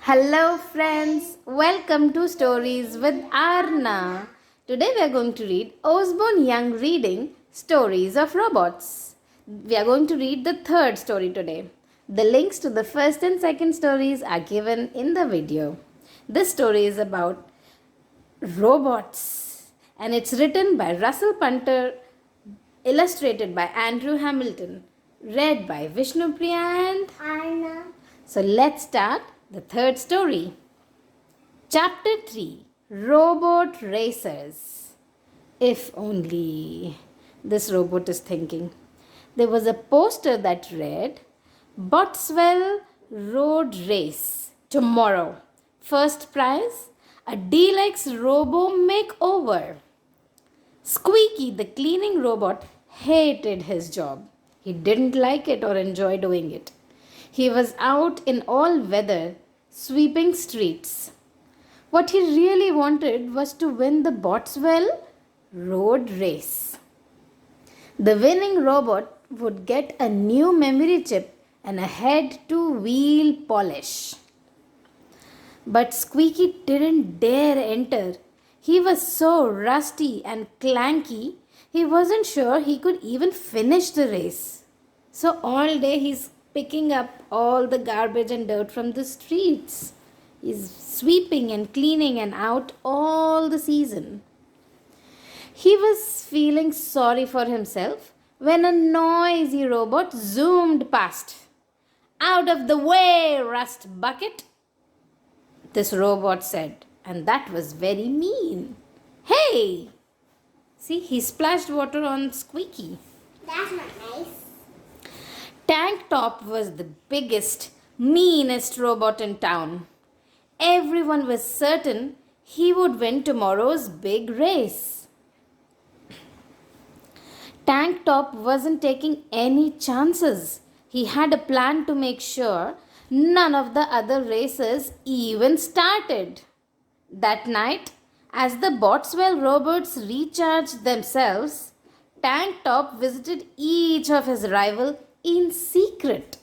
Hello, friends. Welcome to Stories with Arna. Today we are going to read Usborne Young reading Stories of Robots. We are going to read the third story today. The links to the first and second stories are given in the video. This story is about robots and it's written by Russell Punter, illustrated by Andrew Hamilton, read by Vishnu Priya and Anna. So let's start the third story. Chapter 3, Robot Racers. If only, this robot is thinking. There was a poster that read, Botswell Road Race tomorrow. First prize, a deluxe robo makeover. Squeaky, the cleaning robot, hated his job. He didn't like it or enjoy doing it. He was out in all weather, sweeping streets. What he really wanted was to win the Botswell Road Race. The winning robot would get a new memory chip and a head to wheel polish. But Squeaky didn't dare enter. He was so rusty and clanky, he wasn't sure he could even finish the race. So all day he's picking up all the garbage and dirt from the streets. He's sweeping and cleaning and out all the season. He was feeling sorry for himself when a noisy robot zoomed past. Out of the way, Rust Bucket, this robot said, and that was very mean. Hey! See, he splashed water on Squeaky. That's not nice. Tank Top was the biggest, meanest robot in town. Everyone was certain he would win tomorrow's big race. Tank Top wasn't taking any chances. He had a plan to make sure none of the other races even started. That night, as the Botswell robots recharged themselves, Tank Top visited each of his rivals in secret.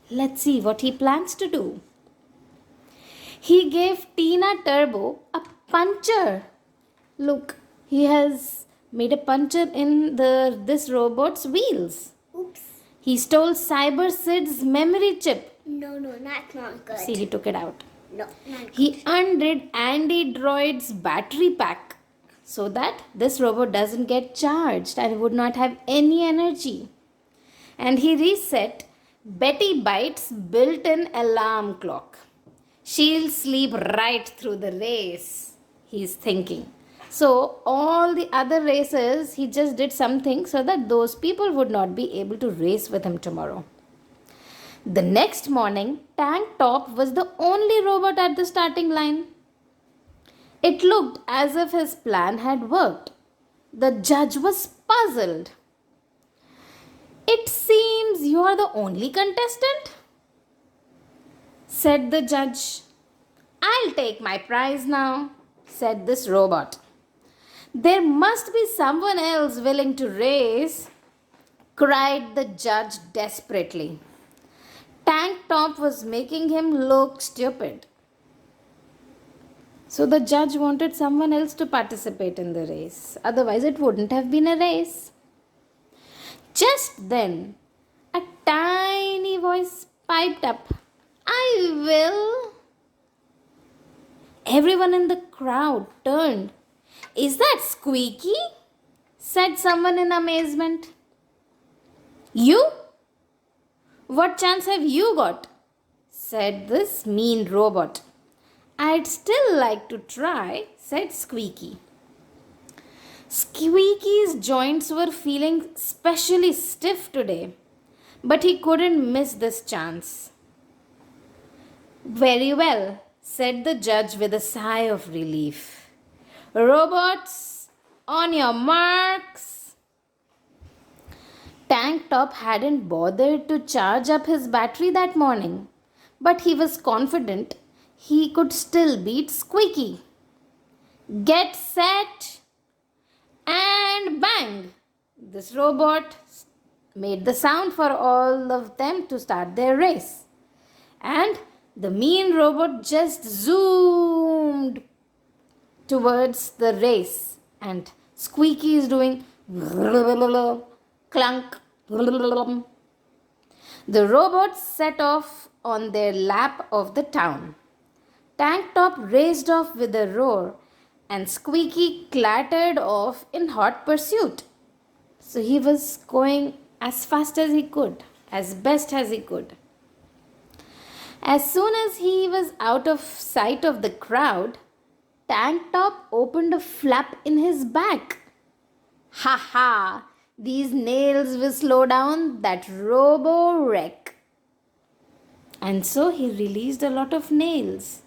Let's see what he plans to do. He gave Tina Turbo a puncture. Look, he has made a puncture in this robot's wheels. Oops. He stole Cyber Sid's memory chip. No, that's not good. See, he took it out. No, not good. He undid Andy Droid's battery pack so that this robot doesn't get charged and would not have any energy. And he reset Betty Bite's built-in alarm clock. She'll sleep right through the race, he's thinking. So all the other races, he just did something so that those people would not be able to race with him tomorrow. The next morning, Tank Top was the only robot at the starting line. It looked as if his plan had worked. The judge was puzzled. It seems you are the only contestant, said the judge. I'll take my prize now, said this robot. There must be someone else willing to race, cried the judge desperately. Tank Top was making him look stupid. So the judge wanted someone else to participate in the race. Otherwise, it wouldn't have been a race. Just then, a tiny voice piped up, I will. Everyone in the crowd turned. Is that Squeaky? Said someone in amazement. You? What chance have you got? Said this mean robot. I'd still like to try, said Squeaky. Squeaky's joints were feeling specially stiff today, but he couldn't miss this chance. Very well, said the judge with a sigh of relief. Robots, on your marks. Tank Top hadn't bothered to charge up his battery that morning, but he was confident he could still beat Squeaky. Get set and bang! This robot made the sound for all of them to start their race. And The mean robot just zoomed towards the race, and Squeaky is doing clunk. The robots set off on their lap of the town. Tank Top raced off with a roar, and Squeaky clattered off in hot pursuit. So he was going as fast as he could, as best as he could. As soon as he was out of sight of the crowd, Tank Top opened a flap in his back. Ha ha! These nails will slow down that robo wreck. And so he released a lot of nails.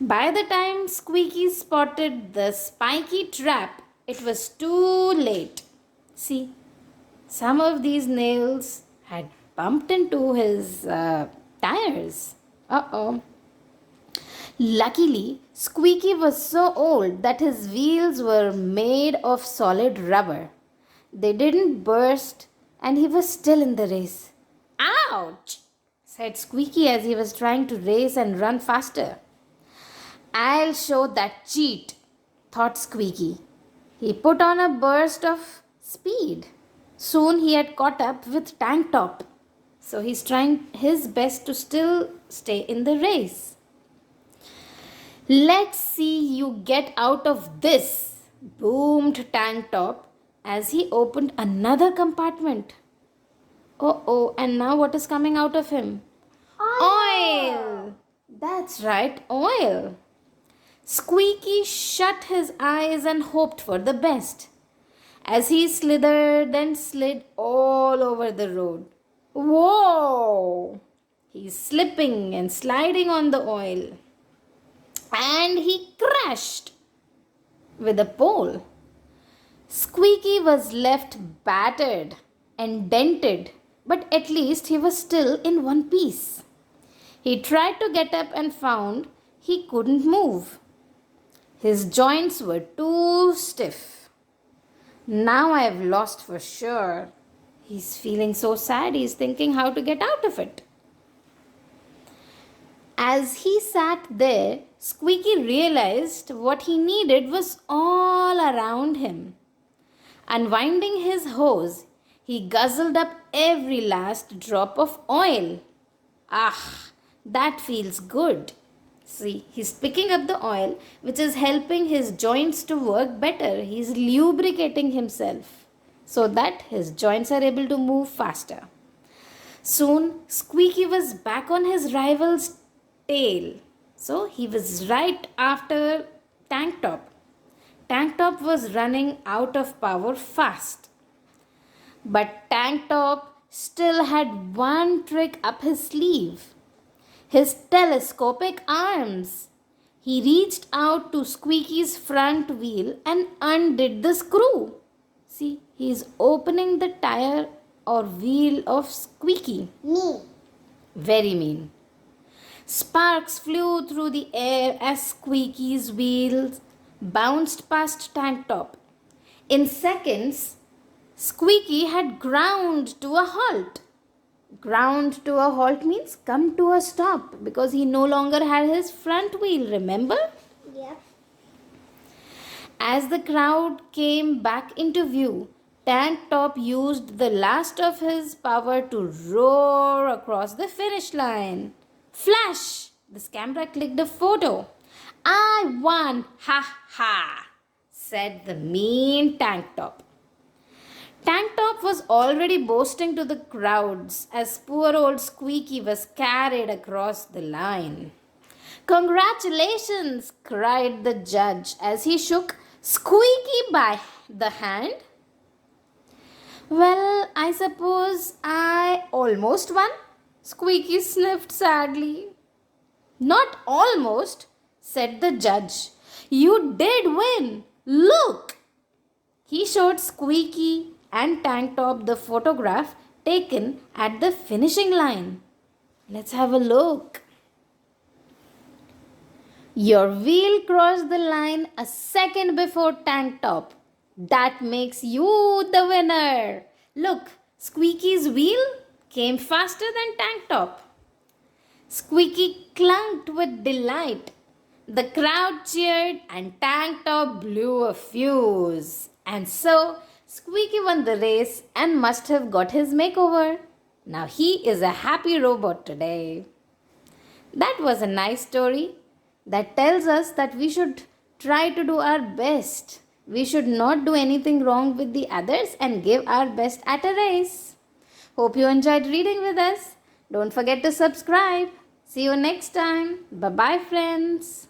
By the time Squeaky spotted the spiky trap, it was too late. See, some of these nails had bumped into his tires. Uh-oh. Luckily, Squeaky was so old that his wheels were made of solid rubber. They didn't burst, and he was still in the race. Ouch! Said Squeaky as he was trying to race and run faster. I'll show that cheat, thought Squeaky. He put on a burst of speed. Soon he had caught up with Tank Top. So he's trying his best to still stay in the race. Let's see you get out of this, boomed Tank Top as he opened another compartment. Oh, and now what is coming out of him? Oil! That's right, oil. Squeaky shut his eyes and hoped for the best as he slithered and slid all over the road. Whoa! He's slipping and sliding on the oil. And he crashed with a pole. Squeaky was left battered and dented, but at least he was still in one piece. He tried to get up and found he couldn't move. His joints were too stiff. Now I have lost for sure. He's feeling so sad, he's thinking how to get out of it. As he sat there, Squeaky realized what he needed was all around him. Unwinding his hose, he guzzled up every last drop of oil. Ah, that feels good. See, he's picking up the oil, which is helping his joints to work better. He's lubricating himself so that his joints are able to move faster. Soon, Squeaky was back on his rival's tail. So, he was right after Tank Top. Tank Top was running out of power fast. But Tank Top still had one trick up his sleeve. His telescopic arms. He reached out to Squeaky's front wheel and undid the screw. See, he is opening the tire or wheel of Squeaky. Me. Very mean. Sparks flew through the air as Squeaky's wheels bounced past Tank Top. In seconds, Squeaky had ground to a halt. Ground to a halt means come to a stop because he no longer had his front wheel, remember? Yep. As the crowd came back into view, Tank Top used the last of his power to roar across the finish line. Flash! This camera clicked a photo. I won! Ha ha! Said the mean Tank Top. Tank Top was already boasting to the crowds as poor old Squeaky was carried across the line. Congratulations! Cried the judge as he shook Squeaky by the hand. Well, I suppose I almost won, Squeaky sniffed sadly. Not almost, said the judge. You did win. Look! He showed Squeaky and Tank Top the photograph taken at the finishing line. Let's have a look. Your wheel crossed the line a second before Tank Top. That makes you the winner. Look, Squeaky's wheel came faster than Tank Top. Squeaky clunked with delight. The crowd cheered and Tank Top blew a fuse. And so, Squeaky won the race and must have got his makeover. Now he is a happy robot today. That was a nice story that tells us that we should try to do our best. We should not do anything wrong with the others and give our best at a race. Hope you enjoyed reading with us. Don't forget to subscribe. See you next time. Bye bye, friends.